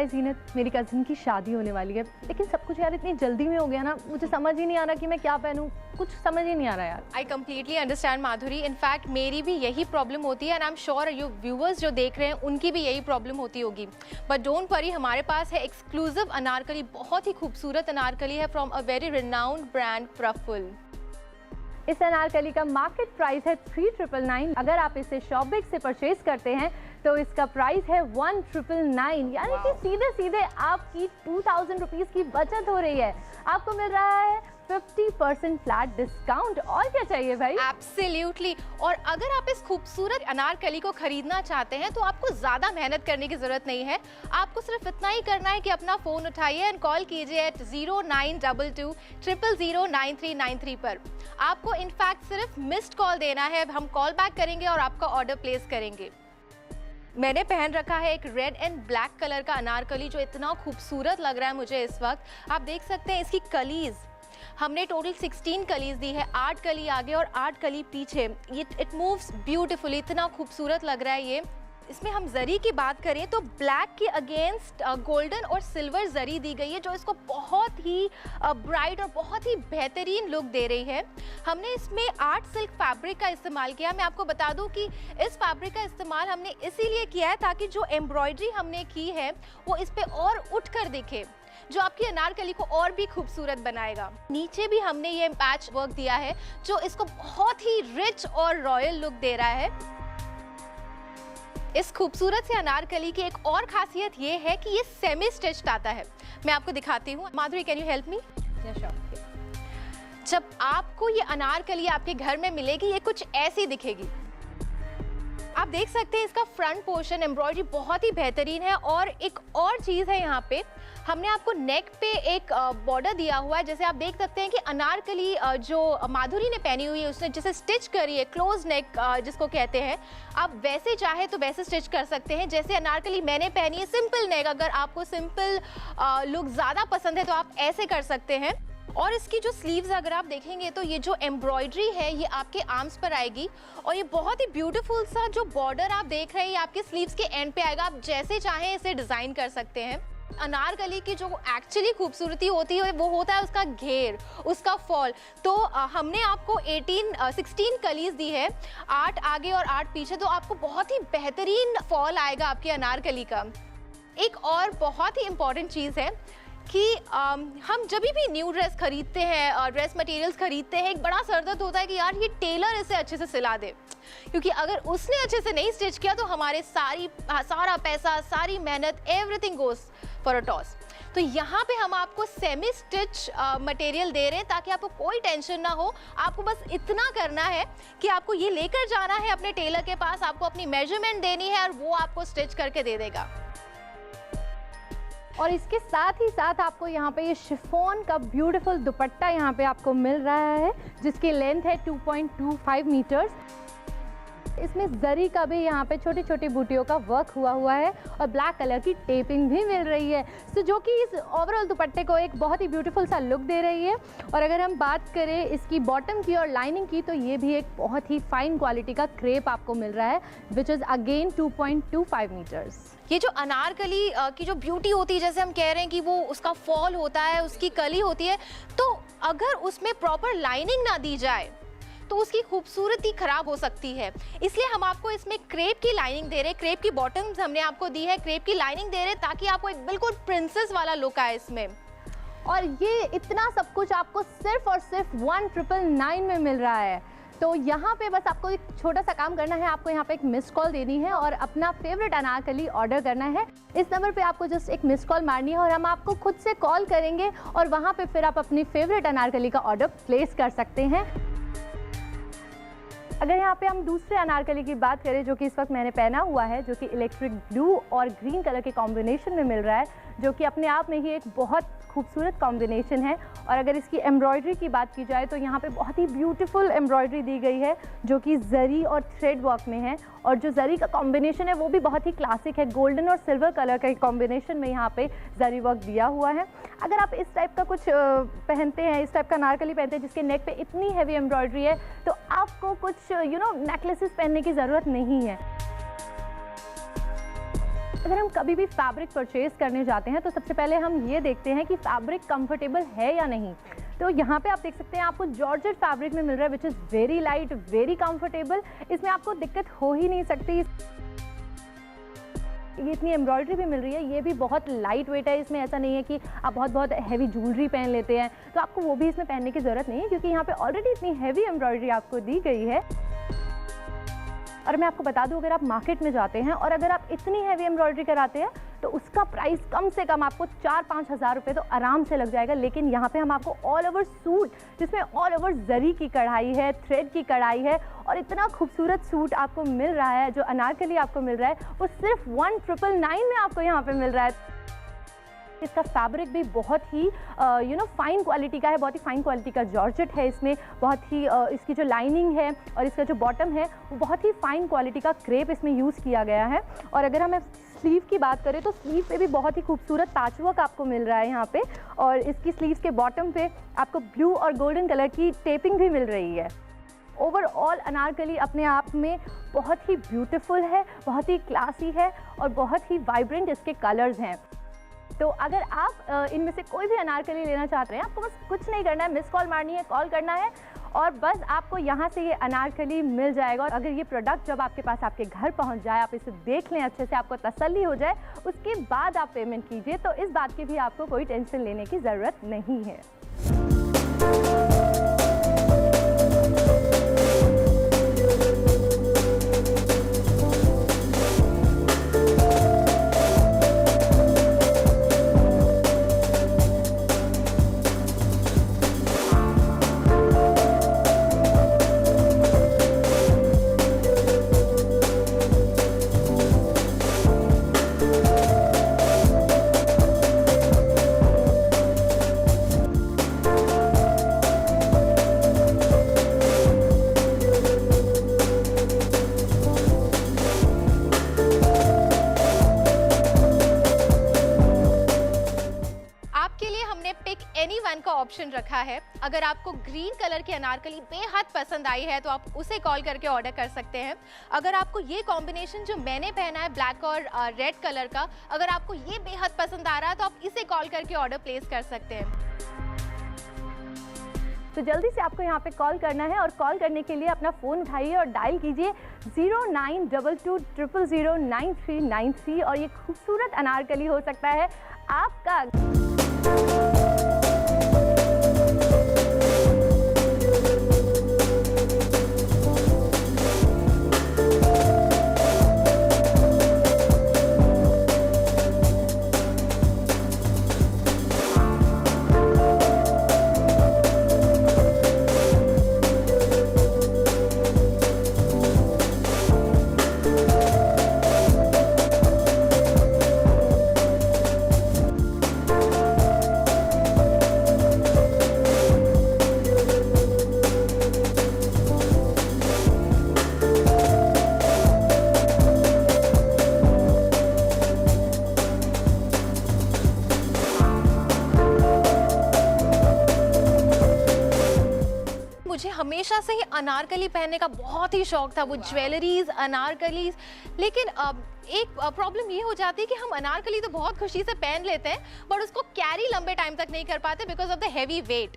हाय ज़ीनत, मेरी कज़िन की शादी होने वाली है, लेकिन सब कुछ यार इतनी जल्दी में हो गया ना, मुझे समझ ही नहीं आ रहा कि मैं क्या पहनूं, कुछ समझ ही नहीं आ रहा यार। I completely understand Madhuri. In fact मेरी भी यही प्रॉब्लम होती है and I am sure you viewers जो देख रहे हैं उनकी भी यही प्रॉब्लम होती होगी। बट डोंट वरी, हमारे पास है एक्सक्लूसिव अनारकली, बहुत ही खूबसूरत अनारकली है from a very renowned brand Praful. इस अनारकली का मार्केट प्राइस है 3999। अगर आप इसे शॉपिंग से परचेज करते हैं तो इसका प्राइस है 1999, यानी कि सीधे सीधे आपकी 2000 रुपीज़ की बचत हो रही है। आपको मिल रहा है 50% फ्लैट डिस्काउंट। और क्या चाहिए भाई? एब्सोल्युटली। और अगर आप इस खूबसूरत अनारकली को खरीदना चाहते हैं तो आपको ज़्यादा मेहनत करने की ज़रूरत नहीं है। आपको सिर्फ इतना ही करना है कि अपना फ़ोन उठाइए एंड कॉल कीजिए एट 0922 000 9393 पर। आपको इनफैक्ट सिर्फ मिस्ड कॉल देना है, हम कॉल बैक करेंगे और आपका ऑर्डर प्लेस करेंगे। मैंने पहन रखा है एक रेड एंड ब्लैक कलर का अनारकली जो इतना खूबसूरत लग रहा है मुझे इस वक्त। आप देख सकते हैं इसकी कलीज़, हमने टोटल 16 कलीज़ दी है, 8 कली आगे और 8 कली पीछे। इट मूव्स ब्यूटीफुली, इतना खूबसूरत लग रहा है ये। इसमें हम जरी की बात करें तो ब्लैक के अगेंस्ट गोल्डन और सिल्वर जरी दी गई है जो इसको बहुत ही ब्राइट और बहुत ही बेहतरीन लुक दे रही है। हमने इसमें आर्ट सिल्क फैब्रिक का इस्तेमाल किया। मैं आपको बता दूं कि इस फैब्रिक का इस्तेमाल हमने इसीलिए किया है ताकि जो एम्ब्रॉयडरी हमने की है वो इस पे और उठ कर दिखे, जो आपकी अनारकली को और भी खूबसूरत बनाएगा। नीचे भी हमने ये पैच वर्क दिया है जो इसको बहुत ही रिच और रॉयल लुक दे रहा है। इस खूबसूरत से अनारकली की एक और खासियत ये है कि ये सेमी स्टिच्ड आता है। मैं आपको दिखाती हूँ। माधुरी, कैन यू हेल्प मी? जब आपको ये अनारकली आपके घर में मिलेगी, ये कुछ ऐसी दिखेगी। आप देख सकते हैं इसका फ्रंट पोर्शन एम्ब्रॉयडरी बहुत ही बेहतरीन है। और एक और चीज़ है, यहाँ पे हमने आपको नेक पे एक बॉर्डर दिया हुआ है। जैसे आप देख सकते हैं कि अनारकली जो माधुरी ने पहनी हुई है उसने जैसे स्टिच करी है, क्लोज नेक जिसको कहते हैं, आप वैसे चाहे तो वैसे स्टिच कर सकते हैं। जैसे अनारकली मैंने पहनी है सिंपल नेक, अगर आपको सिंपल लुक ज़्यादा पसंद है तो आप ऐसे कर सकते हैं। और इसकी जो स्लीव्स अगर आप देखेंगे तो ये जो एम्ब्रॉयडरी है ये आपके आर्म्स पर आएगी और ये बहुत ही ब्यूटीफुल सा जो बॉर्डर आप देख रहे हैं ये आपके स्लीव्स के एंड पे आएगा। आप जैसे चाहें इसे डिज़ाइन कर सकते हैं। अनारकली की जो एक्चुअली खूबसूरती होती है वो होता है उसका घेर, उसका फॉल। तो हमने आपको 16 कलीज दी है, 8 आगे और 8 पीछे, तो आपको बहुत ही बेहतरीन फॉल आएगा आपकी अनारकली का। एक और बहुत ही इम्पॉर्टेंट चीज़ है कि हम जब भी न्यू ड्रेस खरीदते हैं और ड्रेस मटेरियल्स खरीदते हैं, एक बड़ा सरदर्द होता है कि यार ये टेलर इसे अच्छे से सिला दे, क्योंकि अगर उसने अच्छे से नहीं स्टिच किया तो हमारे सारा पैसा, सारी मेहनत, everything goes for a toss. तो यहाँ पे हम आपको सेमी स्टिच मटेरियल दे रहे हैं ताकि आपको कोई टेंशन ना हो। आपको बस इतना करना है कि आपको ये लेकर जाना है अपने टेलर के पास, आपको अपनी मेजरमेंट देनी है और वो आपको स्टिच करके दे देगा। और इसके साथ ही साथ आपको यहाँ पे ये शिफॉन का ब्यूटीफुल दुपट्टा यहाँ पे आपको मिल रहा है जिसकी लेंथ है 2.25 मीटर्स। इसमें जरी का भी यहाँ पे छोटी छोटी बूटियों का वर्क हुआ है और ब्लैक कलर की टेपिंग भी मिल रही है, तो जो कि इस ओवरऑल दुपट्टे को एक बहुत ही ब्यूटीफुल सा लुक दे रही है। और अगर हम बात करें इसकी बॉटम की और लाइनिंग की तो ये भी एक बहुत ही फाइन क्वालिटी का क्रेप आपको मिल रहा है विच इज़ अगेन 2.25 मीटर्स। ये जो अनारकली की जो ब्यूटी होती है, जैसे हम कह रहे हैं कि वो उसका फॉल होता है, उसकी कली होती है, तो अगर उसमें प्रॉपर लाइनिंग ना दी जाए तो उसकी खूबसूरती खराब हो सकती है। इसलिए हम आपको इसमें क्रेप की लाइनिंग दे रहे हैं, क्रेप की बॉटम्स हमने आपको दी है, क्रेप की लाइनिंग दे रहे हैं ताकि आपको एक बिल्कुल प्रिंसेस वाला लुक आए इसमें। और ये इतना सब कुछ आपको सिर्फ और सिर्फ 1999 में मिल रहा है। तो यहाँ पे बस आपको एक छोटा सा काम करना है, आपको यहाँ पे एक मिस्ड कॉल देनी है और अपना फेवरेट अनारकली ऑर्डर करना है। इस नंबर पे आपको जस्ट एक मिस्ड कॉल मारनी है और हम आपको खुद से कॉल करेंगे और वहाँ पे फिर आप अपनी फेवरेट अनारकली का ऑर्डर प्लेस कर सकते हैं। अगर यहाँ पे हम दूसरे अनारकली की बात करें जो कि इस वक्त मैंने पहना हुआ है, जो कि इलेक्ट्रिक ब्लू और ग्रीन कलर के कॉम्बिनेशन में मिल रहा है, जो कि अपने आप में ही एक बहुत खूबसूरत कॉम्बिनेशन है। और अगर इसकी एम्ब्रॉयडरी की बात की जाए तो यहाँ पे बहुत ही ब्यूटीफुल एम्ब्रॉयडरी दी गई है जो कि जरी और थ्रेड वर्क में है। और जो जरी का कॉम्बिनेशन है वो भी बहुत ही क्लासिक है, गोल्डन और सिल्वर कलर का कॉम्बिनेशन में यहाँ पे जरी वर्क दिया हुआ है। अगर आप इस टाइप का कुछ पहनते हैं, इस टाइप का अनारकली पहनते हैं जिसके नेक पे इतनी हैवी एम्ब्रॉयडरी है, तो आपको कुछ नेकलेसेस पहनने की ज़रूरत नहीं है। अगर हम कभी भी फैब्रिक परचेज करने जाते हैं तो सबसे पहले हम ये देखते हैं कि फैब्रिक कंफर्टेबल है या नहीं। तो यहाँ पे आप देख सकते हैं आपको जॉर्जेट फैब्रिक में मिल रहा है which is very light, very comfortable. इसमें आपको दिक्कत हो ही नहीं सकती। ये इतनी एम्ब्रॉयडरी भी मिल रही है, ये भी बहुत लाइट वेट है। इसमें ऐसा नहीं है कि आप बहुत हैवी ज्वेलरी पहन लेते हैं तो आपको वो भी इसमें पहनने की ज़रूरत नहीं है, क्योंकि यहाँ पे ऑलरेडी इतनी हैवी एम्ब्रॉयडरी आपको दी गई है। और मैं आपको बता दूं, अगर आप मार्केट में जाते हैं और अगर आप इतनी हैवी एम्ब्रॉयडरी कराते हैं तो उसका प्राइस कम से कम आपको 4-5 हज़ार रुपये तो आराम से लग जाएगा। लेकिन यहाँ पे हम आपको ऑल ओवर सूट, जिसमें ऑल ओवर जरी की कढ़ाई है, थ्रेड की कढ़ाई है, और इतना खूबसूरत सूट आपको मिल रहा है, जो अनारकली आपको मिल रहा है वो सिर्फ 1999 में आपको यहाँ पे मिल रहा है। इसका फैब्रिक भी बहुत ही फाइन क्वालिटी का है, बहुत ही फाइन क्वालिटी का जॉर्जेट है। इसमें बहुत ही इसकी जो लाइनिंग है और इसका जो बॉटम है वो बहुत ही फाइन क्वालिटी का क्रेप इसमें यूज़ किया गया है। और अगर हम स्लीव की बात करें तो स्लीव पे भी बहुत ही खूबसूरत पैचवर्क आपको मिल रहा है यहाँ पे, और इसकी स्लीव के बॉटम पे आपको ब्लू और गोल्डन कलर की टेपिंग भी मिल रही है। ओवरऑल अनारकली अपने आप में बहुत ही ब्यूटीफुल है, बहुत ही क्लासी है और बहुत ही वाइब्रेंट इसके कलर्स हैं। तो अगर आप इनमें से कोई भी अनारकली लेना चाहते हैं, आपको बस कुछ नहीं करना है, मिस कॉल मारनी है, कॉल करना है और बस आपको यहाँ से ये अनारकली मिल जाएगा। और अगर ये प्रोडक्ट जब आपके पास आपके घर पहुँच जाए, आप इसे देख लें अच्छे से, आपको तसल्ली हो जाए, उसके बाद आप पेमेंट कीजिए, तो इस बात की भी आपको कोई टेंशन लेने की ज़रूरत नहीं है। ऑप्शन रखा है। अगर आपको ग्रीन कलर की अनारकली बेहद पसंद आई है तो आप उसे कॉल करके ऑर्डर कर सकते हैं। अगर आपको ये कॉम्बिनेशन जो मैंने पहना है ब्लैक और रेड कलर का, अगर आपको ये बेहद पसंद आ रहा है तो आप इसे कॉल करके ऑर्डर प्लेस कर सकते हैं। तो जल्दी से आपको यहाँ पे कॉल करना है और कॉल करने के लिए अपना फ़ोन उठाइए और डायल कीजिए 0922009393 और ये खूबसूरत अनारकली हो सकता है आपका। मुझे हमेशा से ही अनारकली पहनने का बहुत ही शौक था, वो ज्वेलरीज, अनारकलीज। लेकिन एक प्रॉब्लम ये हो जाती है कि हम अनारकली तो बहुत खुशी से पहन लेते हैं बट उसको कैरी लंबे टाइम तक नहीं कर पाते because of the heavy weight.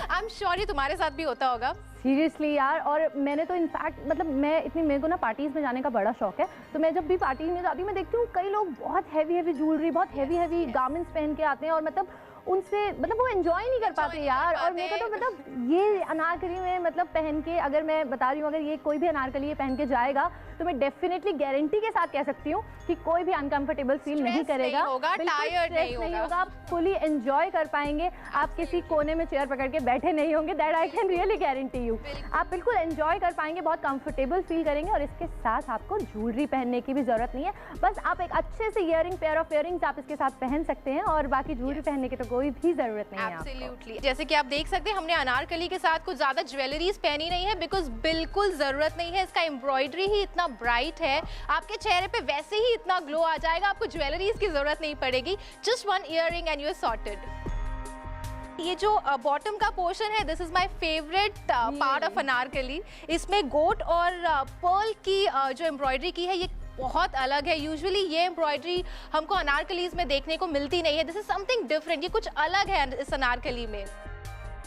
I am sure ये तुम्हारे साथ भी होता होगा। सीरियसली यार, और मैंने तो इनफैक्ट मतलब मेरे को ना पार्टीज़ में जाने का बड़ा शौक है, तो मैं जब भी पार्टी में जाती हूँ मैं देखती हूँ कई लोग बहुत हैवी ज्वेलरी, बहुत हैवी गारमेंट्स पहन के आते हैं और मतलब उनसे मतलब वो एंजॉय नहीं कर पाते यार। और मेरे को तो मतलब ये अनारकली में मतलब पहन के, अगर मैं बता रही हूँ अगर ये कोई भी अनारकली ये पहन के जाएगा तो मैं डेफिनेटली गारंटी के साथ कह सकती हूँ कि कोई भी अनकंफर्टेबल फील नहीं करेगा, टायर्ड नहीं होगा, आप फुली एंजॉय कर पाएंगे। आप किसी कोने में चेयर पकड़ के बैठे नहीं होंगे, that I can really guarantee you. आप बिल्कुल एंजॉय कर पाएंगे, बहुत कंफर्टेबल फील करेंगे। और इसके साथ आपको ज्वेलरी पहनने की भी जरूरत नहीं है, बस आप एक अच्छे से ईयरिंग, पेयर ऑफ ईयरिंग्स आप इसके साथ पहन सकते हैं और बाकी ज्वेलरी पहनने की तो कोई भी जरूरत नहीं है। एब्सोल्युटली, जैसे कि आप देख सकते हैं हमने अनारकली के साथ कुछ ज्यादा ज्वेलरीज पहनी नहीं है बिकॉज बिल्कुल जरूरत नहीं है। इसका एम्ब्रॉयडरी ही इतना ब्राइट है, आपके चेहरे पे वैसे ही इतना ग्लो आ जाएगा, आपको ज्वेलरीज की जरूरत नहीं पड़ेगी। Just one earring and you are sorted. ये जो बॉटम का पोर्शन है, this is my favourite part of anarkali. इसमें गोट और पर्ल की जो एम्ब्रॉयडरी की है, ये बहुत अलग है। यूजुअली ये एम्ब्रॉयडरी हमको अनारकलीज में देखने को मिलती नहीं है। दिस इज समथिंग डिफरेंट, ये कुछ अलग है इस अनारकली में।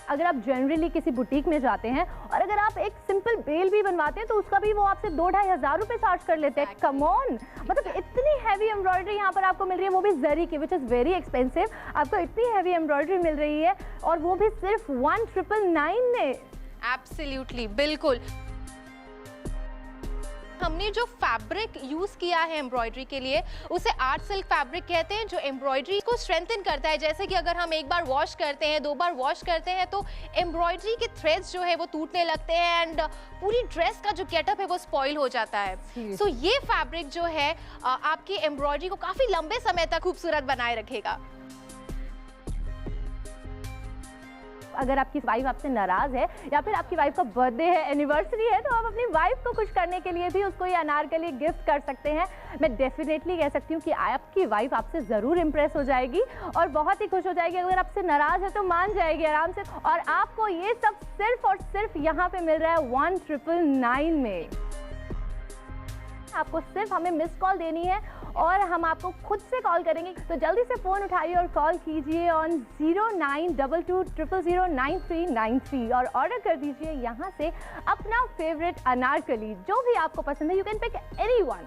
अगर आप जनरली किसी बुटीक में जाते हैं और अगर आप एक सिंपल बेल भी बनवाते हैं तो उसका भी वो आपसे 2-2.5 हज़ार रुपए चार्ज कर लेते हैं। कम ऑन, मतलब इतनी हैवी एम्ब्रॉयडरी यहाँ पर आपको मिल रही है, वो भी जरी की, विच इज़ वेरी एक्सपेंसिव। आपको इतनी हैवी एम्ब्रॉयडरी मिल रही है और वो भी सिर्फ 1999 में। एब्सोल्युटली, बिल्कुल। हमने जो फैब्रिक यूज किया है एम्ब्रॉयडरी के लिए उसे आर्ट सिल्क फैब्रिक कहते हैं, जो एम्ब्रॉयडरी को स्ट्रेंथन करता है। जैसे कि अगर हम एक बार वॉश करते हैं, 2 बार वॉश करते हैं तो एम्ब्रॉयडरी के थ्रेड्स जो है वो टूटने लगते हैं एंड पूरी ड्रेस का जो गेटअप है वो स्पॉइल हो जाता है। सो ये फैब्रिक जो है आपकी एम्ब्रॉयडरी को काफी लंबे समय तक खूबसूरत बनाए रखेगा। अगर आपकी वाइफ आपसे नाराज है या फिर आपकी वाइफ का बर्थडे है, एनिवर्सरी है, तो आप अपनी वाइफ को खुश करने के लिए भी उसको ये अनारकली गिफ्ट कर सकते हैं। मैं डेफिनेटली कह सकती हूँ कि आपकी वाइफ आपसे ज़रूर इम्प्रेस हो जाएगी और बहुत ही खुश हो जाएगी। अगर आपसे नाराज है तो मान जाएगी आराम से। और आपको ये सब सिर्फ और सिर्फ यहाँ पे मिल रहा है 1999 में। आपको सिर्फ हमें मिस कॉल देनी है और हम आपको खुद से कॉल करेंगे, तो जल्दी से फ़ोन उठाइए और कॉल कीजिए ऑन 0922009393 और ऑर्डर कर दीजिए यहाँ से अपना फेवरेट अनारकली, जो भी आपको पसंद है। You can pick anyone.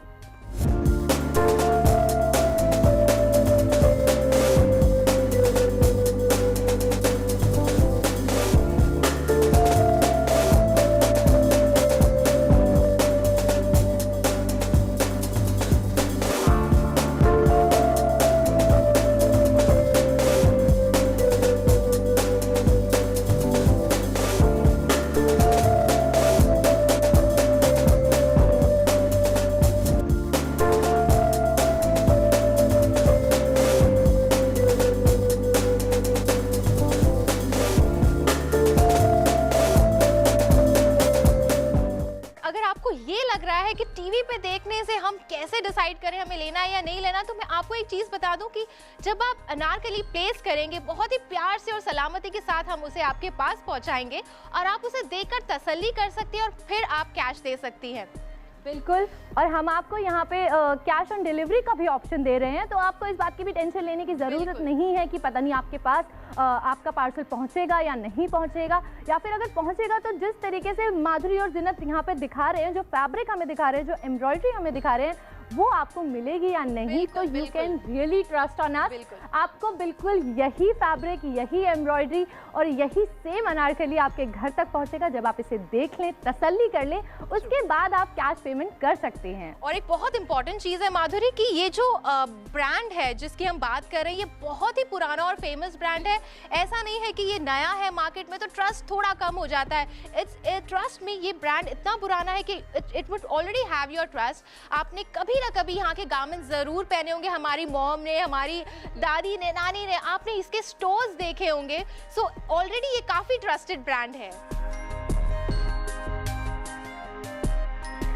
कि टीवी पे देखने से हम कैसे डिसाइड करें हमें लेना है या नहीं लेना, तो मैं आपको एक चीज बता दूं कि जब आप अनारकली प्लेस करेंगे बहुत ही प्यार से और सलामती के साथ हम उसे आपके पास पहुंचाएंगे और आप उसे देखकर तसल्ली कर सकती हैं और फिर आप कैश दे सकती हैं। बिल्कुल, और हम आपको यहाँ पे कैश ऑन डिलीवरी का भी ऑप्शन दे रहे हैं, तो आपको इस बात की भी टेंशन लेने की ज़रूरत नहीं है कि पता नहीं आपके पास आपका पार्सल पहुँचेगा या नहीं पहुँचेगा, या फिर अगर पहुँचेगा तो जिस तरीके से माधुरी और जिन्नत यहाँ पे दिखा रहे हैं, जो फैब्रिक हमें दिखा रहे हैं, जो एम्ब्रॉयडरी हमें दिखा रहे हैं, वो आपको मिलेगी या नहीं, तो you can really trust on us. आपको बिल्कुल यही फैब्रिक, यही एम्ब्रॉयडरी और यही सेम अनारकली आपके घर तक पहुंचेगा। जब आप इसे देख लें, तसल्ली कर लें, उसके बाद आप कैश पेमेंट कर सकते हैं। और एक बहुत इंपॉर्टेंट चीज़ है माधुरी कि ये जो ब्रांड है जिसकी हम बात कर रहे हैं, ये बहुत ही पुराना और फेमस ब्रांड है। ऐसा नहीं है कि ये नया है मार्केट में तो ट्रस्ट थोड़ा कम हो जाता है। ट्रस्ट में ये ब्रांड इतना पुराना है कि it would already have your trust. आपने कभी ना कभी यहाँ के गारमेंट्स जरूर पहने होंगे, हमारी मॉम ने, हमारी दादी ने, नानी ने, आपने इसके स्टोर्स देखे होंगे। सो ऑलरेडी ये काफी ट्रस्टेड ब्रांड है।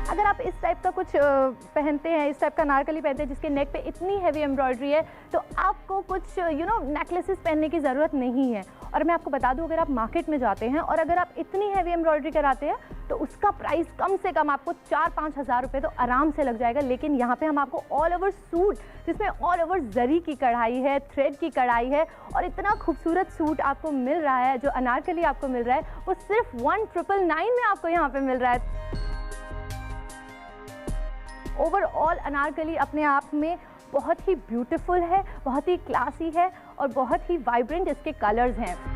अगर आप इस टाइप का कुछ पहनते हैं, इस टाइप का अनारकली पहनते हैं जिसके नेक पे इतनी हैवी एम्ब्रॉयडरी है, तो आपको कुछ नेकलेसेस पहनने की ज़रूरत नहीं है। और मैं आपको बता दूं, अगर आप मार्केट में जाते हैं और अगर आप इतनी हैवी एम्ब्रॉयडरी कराते हैं तो उसका प्राइस कम से कम आपको 4-5 हज़ार रुपये तो आराम से लग जाएगा। लेकिन यहाँ पे हम आपको ऑल ओवर सूट, जिसमें ऑल ओवर जरी की कढ़ाई है, थ्रेड की कढ़ाई है, और इतना खूबसूरत सूट आपको मिल रहा है, जो अनारकली आपको मिल रहा है, वो सिर्फ 1999 में आपको यहाँ पे मिल रहा है। ओवरऑल अनारकली अपने आप में बहुत ही ब्यूटीफुल है, बहुत ही क्लासी है और बहुत ही वाइब्रेंट इसके कलर्स हैं।